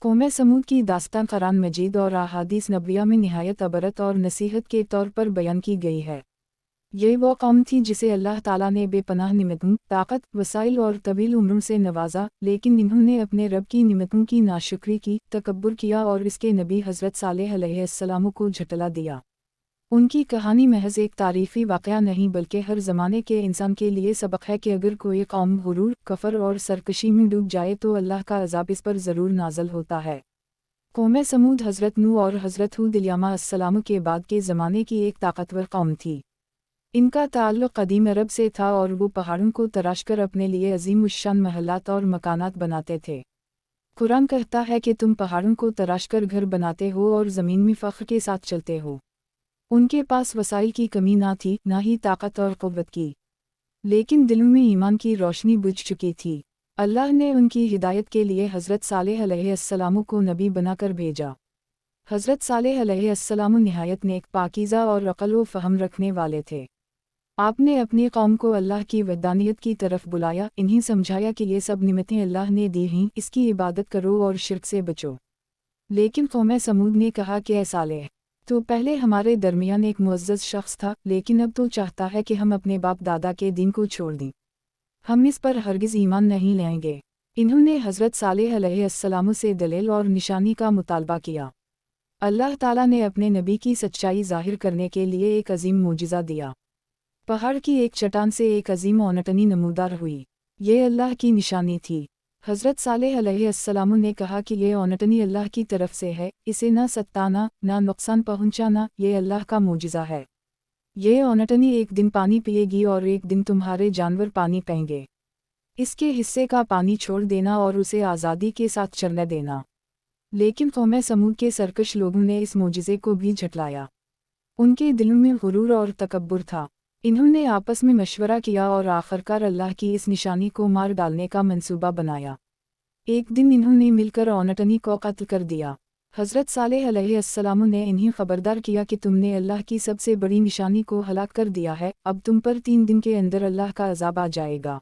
कौम समूद की दास्तान कुरान मजीद और अहादीस नबविया में निहायत अबरत और नसीहत के तौर पर बयान की गई है। ये वो कौम थी जिसे अल्लाह ताला ने बेपनाह निमतों, ताकत, वसाइल और तवील उम्र से नवाजा, लेकिन इन्होंने अपने रब की निमतों की नाशुक्री की, तकब्बुर किया और इसके नबी हज़रत सालेह अलैहिस्सलाम को झुठला दिया। उनकी कहानी महज एक तारीफ़ी वाक़या नहीं बल्कि हर ज़माने के इंसान के लिए सबक है कि अगर कोई कौम गुरूर, कफ़र और सरकशी में डूब जाए तो अल्लाह का अज़ाब इस पर ज़रूर नाज़िल होता है। कौम समूद हज़रत नूह और हज़रत हूद अलैहिस्सलाम के बाद के ज़माने की एक ताकतवर कौम थी। इनका ताल्लुक़ कदीम अरब से था और वो पहाड़ों को तराश कर अपने लिए अज़ीमुश्शान महलात और मकानात बनाते थे। कुरान कहता है कि तुम पहाड़ों को तराश कर घर बनाते हो और ज़मीन में फ़ख्र के साथ चलते हो। उनके पास वसाइल की कमी ना थी, ना ही ताकत और क़ुव्वत की, लेकिन दिलों में ईमान की रोशनी बुझ चुकी थी। अल्लाह ने उनकी हिदायत के लिए हज़रत सालेह अलैहिस्सलाम को नबी बनाकर भेजा। हज़रत सालेह अलैहिस्सलाम निहायत नेक, पाकीज़ा और अक़ल व फ़हम रखने वाले थे। आपने अपनी कौम को अल्लाह की वहदानियत की तरफ बुलाया, इन्हें समझाया कि ये सब निमतें अल्लाह ने दी हैं, इसकी इबादत करो और शिर्क से बचो। लेकिन कौम समूद ने कहा कि ऐ सालेह, तो पहले हमारे दरमियान एक मुअज़्ज़ज़ शख्स था, लेकिन अब तो चाहता है कि हम अपने बाप दादा के दीन को छोड़ दें। हम इस पर हरगिज़ ईमान नहीं लाएंगे। इन्होंने हज़रत सालेह अलैहिस्सलाम से दलील और निशानी का मुतालबा किया। अल्लाह ताला ने अपने नबी की सच्चाई ज़ाहिर करने के लिए एक अजीम मोजिज़ा दिया। पहाड़ की एक चट्टान से एक अजीम औनटनी नमूदार हुई। ये अल्लाह की निशानी थी। हज़रत सालेह अलैहिस्सलाम ने कहा कि ये औनटनी अल्लाह की तरफ से है, इसे ना सताना, ना नुकसान पहुंचाना, ये अल्लाह का मोजिज़ा है। ये औनटनी एक दिन पानी पिएगी और एक दिन तुम्हारे जानवर पानी पेंगे। इसके हिस्से का पानी छोड़ देना और उसे आज़ादी के साथ चरने देना। लेकिन कौम समूद के सरकश लोगों ने इस मोजिज़े को भी झुठलाया। उनके दिलों में गुरूर और तकब्बुर था। इन्होंने आपस में मशवरा किया और आखिरकार अल्लाह की इस निशानी को मार डालने का मंसूबा बनाया। एक दिन इन्होंने मिलकर औनटनी को कत्ल कर दिया। हज़रत सालेह अलैहिस्सलाम ने इन्हें खबरदार किया कि तुमने अल्लाह की सबसे बड़ी निशानी को हलाक कर दिया है, अब तुम पर 3 दिन के अंदर अल्लाह का अज़ाब आ जाएगा।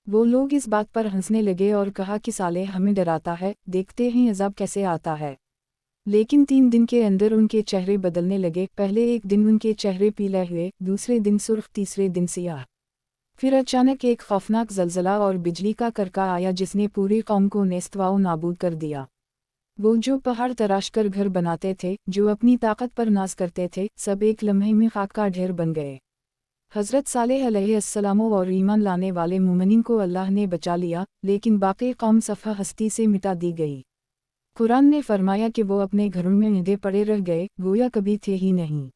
वो लोग इस बात पर हंसने लगे और कहा कि सालेह हमें डराता है, देखते हैं अज़ाब कैसे आता है। लेकिन 3 दिन के अंदर उनके चेहरे बदलने लगे। पहले एक दिन उनके चेहरे पीले हुए, दूसरे दिन सुर्ख, तीसरे दिन सियाह। फिर अचानक एक खौफनाक ज़लज़ला और बिजली का करका आया जिसने पूरी कौम को नेस्तवाओ नाबूद कर दिया। वो जो पहाड़ तराश कर घर बनाते थे, जो अपनी ताकत पर नाज करते थे, सब एक लम्हे में खाक का ढेर बन गए। हज़रत सालेह अलैहिस्सलाम और ईमान लाने वाले मोमिनीन को अल्लाह ने बचा लिया, लेकिन बाकी कौम सफ़ा हस्ती से मिटा दी गई। कुरान ने फरमाया कि वो अपने घरों में निधे पड़े रह गए, गोया कभी थे ही नहीं।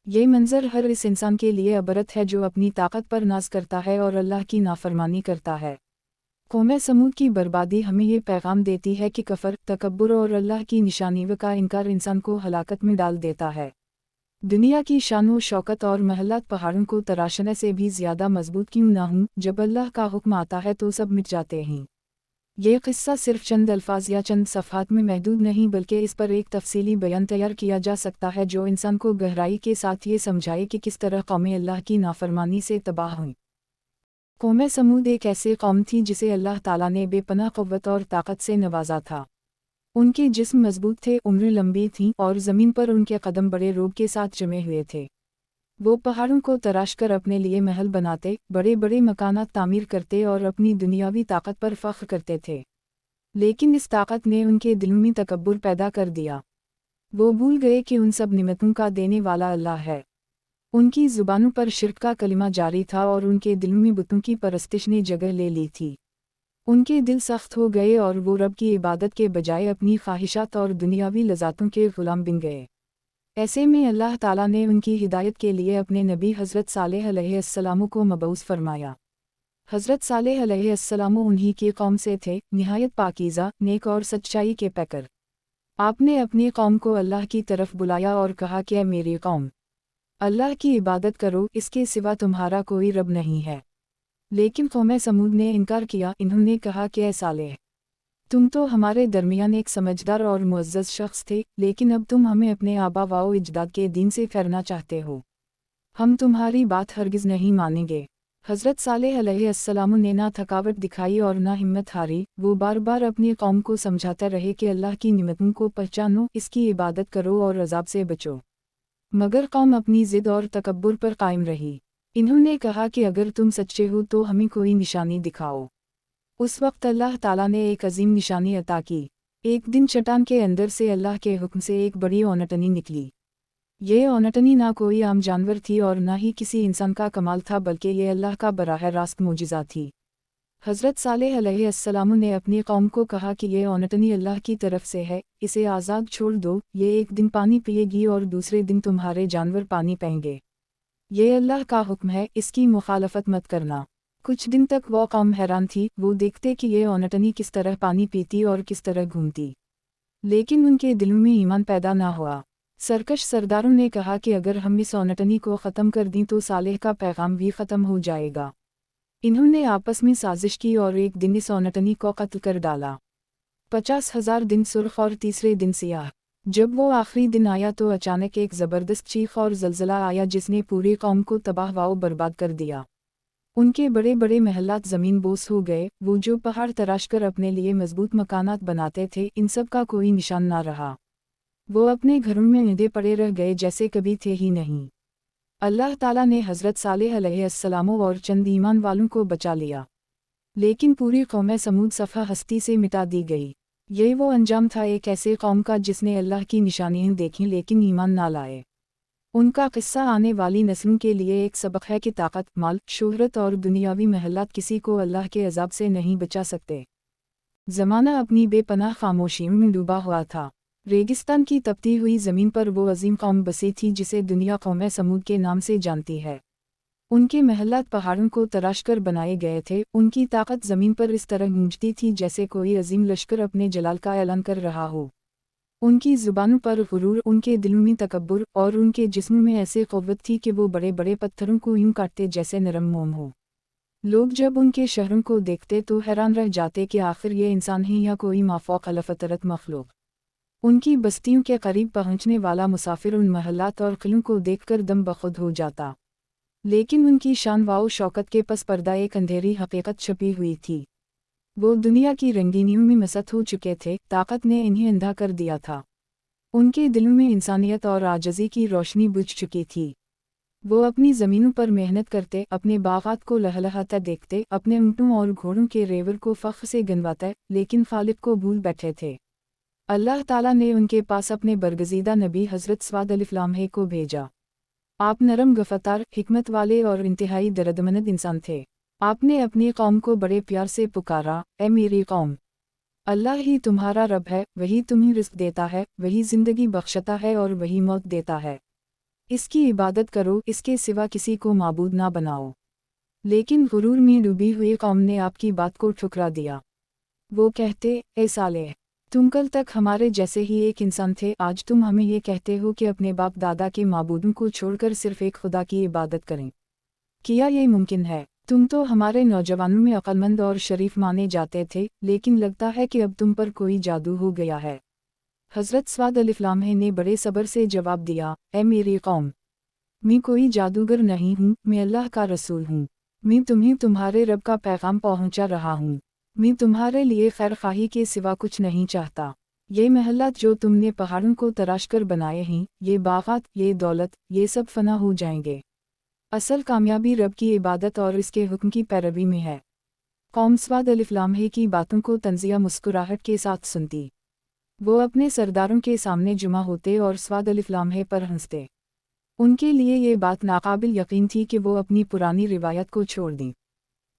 ये मंजर हर इस इंसान के लिए अबरत है जो अपनी ताकत पर नाज करता है और अल्लाह की नाफरमानी करता है। कौम समूद की बर्बादी हमें ये पैगाम देती है कि कफ़र, तकब्बुर और अल्लाह की निशानियों का इनकार इंसान को हलाकत में डाल देता है। दुनिया की शान व शौकत और महलात पहाड़ों को तराशने से भी ज़्यादा मजबूत क्यों ना हों, जब अल्लाह का हुक्म आता है तो सब मिट जाते हैं। ये क़िस्सा सिर्फ चंद अल्फाज या चंद सफ़हात में महदूद नहीं बल्कि इस पर एक तफसीली बयान तैयार किया जा सकता है जो इंसान को गहराई के साथ ये समझाए कि किस तरह कौमें अल्लाह की नाफरमानी से तबाह हुईं। कौम समूद एक ऐसी कौम थी जिसे अल्लाह ताला ने बेपनाह क़ुव्वत और ताकत से नवाजा था। उनके जिस्म मजबूत थे, उम्रें लंबी थीं और ज़मीन पर उनके कदम बड़े रोब के साथ जमे हुए थे। वो पहाड़ों को तराश कर अपने लिए महल बनाते, बड़े बड़े मकानात तामीर करते और अपनी दुनियावी ताकत पर फ़ख्र करते थे। लेकिन इस ताकत ने उनके दिलों में तकब्बुर पैदा कर दिया। वो भूल गए कि उन सब निमतों का देने वाला अल्लाह है। उनकी ज़ुबानों पर शिर्क का कलिमा जारी था और उनके दिलों में बुतों की परस्तिश ने जगह ले ली थी। उनके दिल सख्त हो गए और वो रब की इबादत के बजाय अपनी ख्वाहिशात और दुनियावी लज़ातों के ग़ुलाम बन गए। ऐसे में अल्लाह ताला ने उनकी हिदायत के लिए अपने नबी हज़रत सालेह अलैहिस्सलाम को मबऊस फरमाया। हज़रत सालेह अलैहिस्सलाम उन्हीं की कौम से थे, निहायत पाकीज़ा, नेक और सच्चाई के पैकर। आपने अपनी कौम को अल्लाह की तरफ बुलाया और कहा कि ऐ मेरी कौम, अल्लाह की इबादत करो, इसके सिवा तुम्हारा कोई रब नहीं है। लेकिन कौम समूद ने इनकार किया। इन्होंने कहा कि ऐ सालेह, तुम तो हमारे दरमियान एक समझदार और मुअज़्ज़ज़ शख्स थे, लेकिन अब तुम हमें अपने आबा व अजदाद के दीन से फेरना चाहते हो। हम तुम्हारी बात हरगिज़ नहीं मानेंगे। हज़रत सालेह अलैहिस्सलाम ने ना थकावट दिखाई और ना हिम्मत हारी, वो बार बार अपनी कौम को समझाते रहे कि अल्लाह की निमतों को पहचानो, इसकी इबादत करो और अजाब से बचो। मगर कौम अपनी ज़िद और तकब्बुर पर कायम रही। इन्होंने कहा कि अगर तुम सच्चे हो तो हमें कोई निशानी दिखाओ। उस वक्त अल्लाह ताला ने एक अजीम निशानी अता की। एक दिन चट्टान के अंदर से अल्लाह के हुक्म से एक बड़ी औनटनी निकली। ये औनटनी ना कोई आम जानवर थी और ना ही किसी इंसान का कमाल था, बल्कि ये अल्लाह का बराह रास्त मोजिज़ा थी। हज़रत सालेह अलैहिस्सलाम ने अपनी कौम को कहा कि ये औनटनी अल्लाह की तरफ से है, इसे आज़ाद छोड़ दो, ये एक दिन पानी पिएगी और दूसरे दिन तुम्हारे जानवर पानी पेंगे। ये अल्लाह का हुक्म है, इसकी मुखालफत मत करना। कुछ दिन तक वो कौम हैरान थी, वो देखते कि ये औनटनी किस तरह पानी पीती और किस तरह घूमती, लेकिन उनके दिलों में ईमान पैदा ना हुआ। सरकश सरदारों ने कहा कि अगर हम इस औनटनी को ख़त्म कर दें तो सालेह का पैगाम भी ख़त्म हो जाएगा। इन्होंने आपस में साजिश की और एक दिन इस औनटनी को कत्ल कर डाला। 50,000 दिन सुर्ख और तीसरे दिन सियाह। जब वो आखिरी दिन आया तो अचानक एक ज़बरदस्त चीख और ज़लज़ला आया जिसने पूरी कौम को तबाह व बर्बाद कर दिया। उनके बड़े बड़े महलात ज़मीन बोस हो गए, वो जो पहाड़ तराश कर अपने लिए मजबूत मकानात बनाते थे, इन सब का कोई निशान ना रहा। वो अपने घरों में निधे पड़े रह गए जैसे कभी थे ही नहीं। अल्लाह ताला ने हज़रत सालेह अलैहिस्सलाम और चंद ईमान वालों को बचा लिया, लेकिन पूरी कौम समूद सफ़ा हस्ती से मिटा दी गई। यही वो अंजाम था एक ऐसे कौम का जिसने अल्लाह की निशानियाँ देखीं लेकिन ईमान ना लाए। उनका किस्सा आने वाली नस्लों के लिए एक सबक है कि ताकत, माल, शोहरत और दुनियावी महलात किसी को अल्लाह के अजाब से नहीं बचा सकते। ज़माना अपनी बेपनाह खामोशियों में डूबा हुआ था। रेगिस्तान की तपती हुई ज़मीन पर वो अजीम कौम बसी थी जिसे दुनिया कौम समूद के नाम से जानती है। उनके महलात पहाड़ों को तराश कर बनाए गए थे, उनकी ताकत ज़मीन पर इस तरह गूंजती थी जैसे कोई अजीम लश्कर अपने जलाल का ऐलान कर रहा हो। उनकी ज़ुबानों पर गुरूर, उनके दिलों में तकब्बुर और उनके जिस्म में ऐसी क़ुव्वत थी कि वो बड़े बड़े पत्थरों को यूं काटते जैसे नरम मोम हो। लोग जब उनके शहरों को देखते तो हैरान रह जाते कि आखिर ये इंसान ही या कोई माफ़ौक़ अल-फ़तरत मखलूक़। उनकी बस्तियों के करीब पहुँचने वाला मुसाफिर उन महलात और किलों को देखकर दम बख़ुद हो जाता, लेकिन उनकी शान व शौकत के पस पर्दा एक अंधेरी हकीकत छुपी हुई थी। वो दुनिया की रंगीनियों में मस्त हो चुके थे, ताकत ने इन्हें अंधा कर दिया था। उनके दिलों में इंसानियत और आजज़ी की रोशनी बुझ चुकी थी। वो अपनी ज़मीनों पर मेहनत करते, अपने बागात को लहलहाता देखते, अपने ऊँटों और घोड़ों के रेवर को फ़ख्र से गिनवाते, लेकिन खालिक को भूल बैठे थे। अल्लाह ताला ने उनके पास अपने बरगज़ीदा नबी हज़रत स्वाद अलैहिस्सलाम को भेजा। आप नरम गफ़तार, हिकमत वाले और इंतहाई दर्दमंद इंसान थे। आपने अपनी कौम को बड़े प्यार से पुकारा, ए मेरी कौम, अल्लाह ही तुम्हारा रब है, वही तुम्हें रिज़्क़ देता है, वही ज़िंदगी बख्शता है और वही मौत देता है। इसकी इबादत करो, इसके सिवा किसी को माबूद ना बनाओ। लेकिन गुरूर में डूबी हुई कौम ने आपकी बात को ठुकरा दिया। वो कहते, ए सालेह, तुम कल तक हमारे जैसे ही एक इंसान थे, आज तुम हमें ये कहते हो कि अपने बाप दादा के माबूदों को छोड़कर सिर्फ एक खुदा की इबादत करें। क्या ये मुमकिन है? तुम तो हमारे नौजवानों में अक्लमंद और शरीफ माने जाते थे, लेकिन लगता है कि अब तुम पर कोई जादू हो गया है। हज़रत स्वाद अलैहिस्सलाम ने बड़े सब्र से जवाब दिया, ए मेरी कौम, मैं कोई जादूगर नहीं हूँ, मैं अल्लाह का रसूल हूँ। मैं तुम्हें तुम्हारे रब का पैगाम पहुँचा रहा हूँ। मैं तुम्हारे लिए खैर खाही के सिवा कुछ नहीं चाहता। ये महलात जो तुमने पहाड़ों को तराश कर बनाए हैं, ये बागात, ये दौलत, ये सब फना हो जाएंगे। असल कामयाबी रब की इबादत और इसके हुक्म की पैरवी में है। कौम स्वाद अलैहिस्सलाम की बातों को तंज़िया मुस्कुराहट के साथ सुनती। वो अपने सरदारों के सामने जुमा होते और स्वाद अलैहिस्सलाम पर हंसते। उनके लिए ये बात नाकाबिल यकीन थी कि वो अपनी पुरानी रिवायत को छोड़ दें।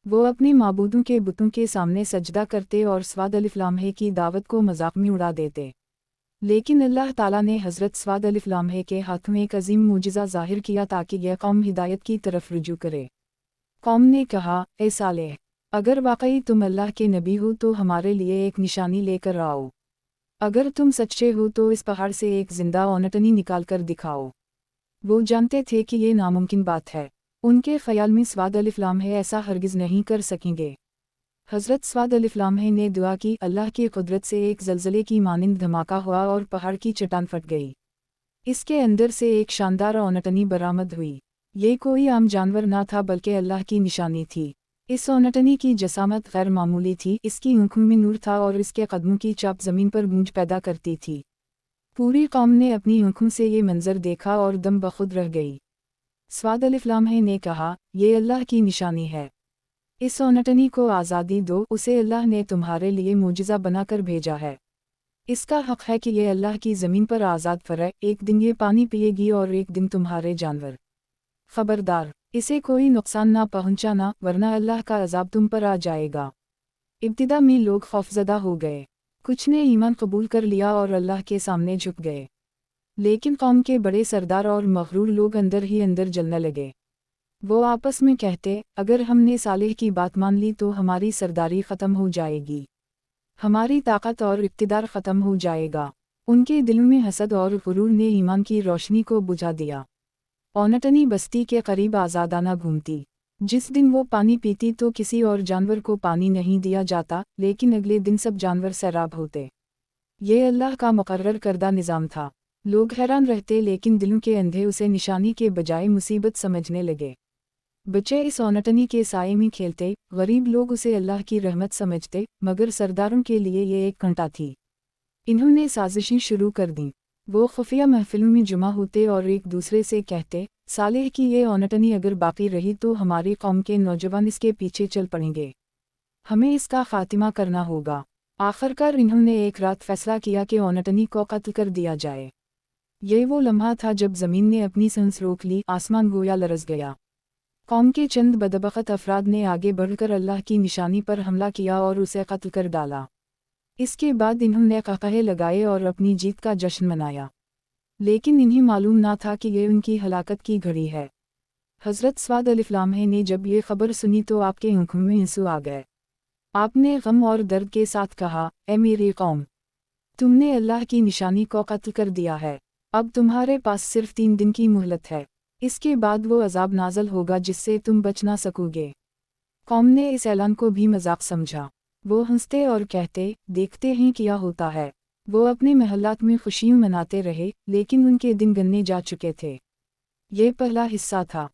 वो अपने माबूदों के बुतों के सामने सजदा करते और स्वाद अलैहिस्सलाम की दावत को मजाक में उड़ा देते। लेकिन अल्लाह ताला ने हज़रत स्वाद अलैहिस्सलाम के हाथ में एक अजीम मुजिज़ा ज़ाहिर किया ताकि यह कौम हिदायत की तरफ रुजू करे। कौम ने कहा, ए सालेह, अगर वाकई तुम अल्लाह के नबी हो तो हमारे लिए एक निशानी लेकर आओ। अगर तुम सच्चे हो तो इस पहाड़ से एक जिंदा औनटनी निकाल कर दिखाओ। वो जानते थे कि ये नामुमकिन बात है। उनके ख्याल में स्वाद अलैहिस्सलाम ऐसा हरगिज़ नहीं कर सकेंगे। हज़रत स्वाद अलैहिस्सलाम ने दुआ की, अल्लाह की कुदरत से एक ज़लज़ले की मानिंद धमाका हुआ और पहाड़ की चट्टान फट गई। इसके अंदर से एक शानदार औनटनी बरामद हुई। ये कोई आम जानवर ना था बल्कि अल्लाह की निशानी थी। इस औनटनी की जसामत गैर मामूली थी, इसकी आँखों में नूर था और इसके कदमों की चाप ज़मीन पर गूंज पैदा करती थी। पूरी कौम ने अपनी आँखों से ये मंजर देखा और दम बखुद रह गई। स्वाद अलिफ्लाम ने कहा, ये अल्लाह की निशानी है। इस औनटनी को आज़ादी दो, उसे अल्लाह ने तुम्हारे लिए मोजिज़ा बनाकर भेजा है। इसका हक है कि ये अल्लाह की ज़मीन पर आज़ाद फरे, एक दिन ये पानी पिएगी और एक दिन तुम्हारे जानवर। खबरदार, इसे कोई नुकसान ना पहुंचाना, वरना अल्लाह का अजाब तुम पर आ जाएगा। इब्तिदा में लोग खौफजदा हो गए। कुछ ने ईमान कबूल कर लिया और अल्लाह के सामने झुक गए। लेकिन कौम के बड़े सरदार और मगरूर लोग अंदर ही अंदर जलने लगे। वो आपस में कहते, अगर हमने सालेह की बात मान ली तो हमारी सरदारी ख़त्म हो जाएगी, हमारी ताकत और इक़्तिदार ख़त्म हो जाएगा। उनके दिलों में हसद और गुरूर ने ईमान की रोशनी को बुझा दिया। औनटनी बस्ती के करीब आज़ादाना घूमती। जिस दिन वो पानी पीती तो किसी और जानवर को पानी नहीं दिया जाता, लेकिन अगले दिन सब जानवर सैराब होते। ये अल्लाह का मुकर्रर करदा निज़ाम था। लोग हैरान रहते, लेकिन दिलों के अंधे उसे निशानी के बजाय मुसीबत समझने लगे। बच्चे इस औनटनी के साए में खेलते, गरीब लोग उसे अल्लाह की रहमत समझते, मगर सरदारों के लिए ये एक घंटा थी। इन्होंने साजिशें शुरू कर दीं। वो खुफिया महफिलों में जुमा होते और एक दूसरे से कहते, सालेह की ये औनटनी अगर बाकी रही तो हमारी कौम के नौजवान इसके पीछे चल पड़ेंगे, हमें इसका खात्मा करना होगा। आखिरकार इन्होंने एक रात फैसला किया कि औनटनी को कत्ल कर दिया जाए। ये वो लम्हा था जब ज़मीन ने अपनी सांस रोक ली, आसमान गोया लरज़ गया। कौम के चंद बदबख्त अफराद ने आगे बढ़कर अल्लाह की निशानी पर हमला किया और उसे कत्ल कर डाला। इसके बाद इन्होंने क़हक़हे लगाए और अपनी जीत का जश्न मनाया। लेकिन इन्हें मालूम ना था कि ये उनकी हलाकत की घड़ी है। हज़रत स्वाद अलिफ्लाम ने जब ये खबर सुनी तो आपके आँखों में आंसू आ गए। आपने गम और दर्द के साथ कहा, ए मेरी कौम, तुमने अल्लाह की निशानी को कत्ल कर दिया है। अब तुम्हारे पास सिर्फ 3 दिन की मोहलत है, इसके बाद वो अजाब नाज़िल होगा जिससे तुम बच ना सकोगे। कौम ने इस ऐलान को भी मजाक समझा। वो हंसते और कहते, देखते हैं क्या होता है। वो अपने महल्लात में खुशियाँ मनाते रहे, लेकिन उनके दिन गन्ने जा चुके थे। ये पहला हिस्सा था।